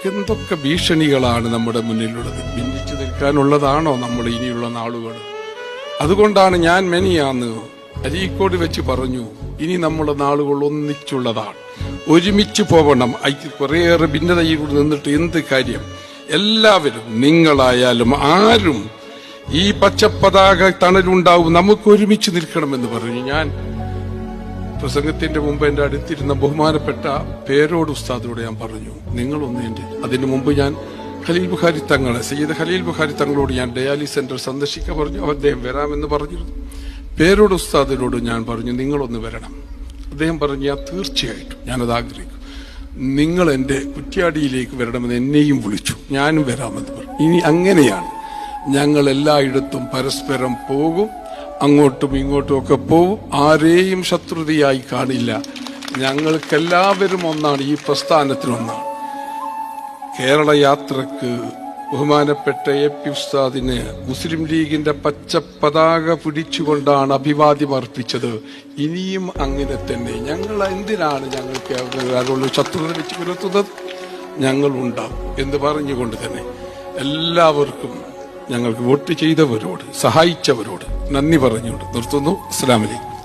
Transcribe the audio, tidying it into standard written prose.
എന്തൊക്കെ ഭീഷണികളാണ് നമ്മുടെ മുന്നിലുള്ളത്. ഭിന്നിച്ചു നിൽക്കാനുള്ളതാണോ നമ്മൾ ഇനിയുള്ള നാളുകൾ? അതുകൊണ്ടാണ് ഞാൻ മെനിയാന്ന് അരീക്കോട് വെച്ച് പറഞ്ഞു, ഇനി നമ്മുടെ നാളുകൾ ഒന്നിച്ചുള്ളതാണ്, ഒരുമിച്ച് പോകണം. കുറേയേറെ ഭിന്നതയിൽ നിന്നിട്ട് എന്ത് കാര്യം? എല്ലാവരും, നിങ്ങളായാലും ആരും ഈ പച്ചപ്പതാക തണലുണ്ടാവും, നമുക്ക് ഒരുമിച്ച് നിൽക്കണമെന്ന് പറഞ്ഞു. ഞാൻ പ്രസംഗത്തിന്റെ മുമ്പ് എന്റെ അടുത്തിരുന്ന ബഹുമാനപ്പെട്ട പേരോട് ഉസ്താദിനോട് ഞാൻ പറഞ്ഞു, നിങ്ങളൊന്ന് അതിനു മുമ്പ് ഞാൻ ഖലീൽ ബുഖാരി തങ്ങളെ, സയ്യിദ് ഖലീൽ ബുഖാരി തങ്ങളോട് ഞാൻ ഡയാലിസ് സെന്റർ സന്ദർശിക്കാൻ പറഞ്ഞു. അദ്ദേഹം വരാമെന്ന് പറഞ്ഞിരുന്നു. പേരോട് ഉസ്താദിനോട് ഞാൻ പറഞ്ഞു, നിങ്ങളൊന്ന് വരണം. അദ്ദേഹം പറഞ്ഞു, ഞാൻ തീർച്ചയായിട്ടും ഞാനത് ആഗ്രഹിക്കും, നിങ്ങൾ എന്റെ കുറ്റ്യാടിയിലേക്ക് വരണമെന്ന് എന്നെയും വിളിച്ചു, ഞാനും വരാമെന്ന് പറഞ്ഞു. ഇനി അങ്ങനെയാണ്, ഞങ്ങൾ എല്ലായിടത്തും പരസ്പരം പോകും, അങ്ങോട്ടും ഇങ്ങോട്ടും ഒക്കെ പോവും, ആരെയും ശത്രുതയായി കാണില്ല. ഞങ്ങൾക്കെല്ലാവരും ഒന്നാണ്, ഈ പ്രസ്ഥാനത്തിനൊന്നാണ്. കേരള യാത്രക്ക് ബഹുമാനപ്പെട്ട AP ഉസ്താദിന് മുസ്ലിം ലീഗിന്റെ പച്ച പതാക പിടിച്ചുകൊണ്ടാണ് അഭിവാദ്യം അർപ്പിച്ചത്. ഇനിയും അങ്ങനെ തന്നെ. ഞങ്ങൾ എന്തിനാണ് ഞങ്ങൾക്ക് ശത്രുത വെച്ച് പുലർത്തുന്നത്? ഞങ്ങളുണ്ടാവും എന്ന് പറഞ്ഞുകൊണ്ട് തന്നെ എല്ലാവർക്കും, ഞങ്ങൾക്ക് വോട്ട് ചെയ്തവരോട്, സഹായിച്ചവരോട് നന്ദി പറഞ്ഞുകൊണ്ട് നിർത്തുന്നു. അസ്സലാമു അലൈക്കും.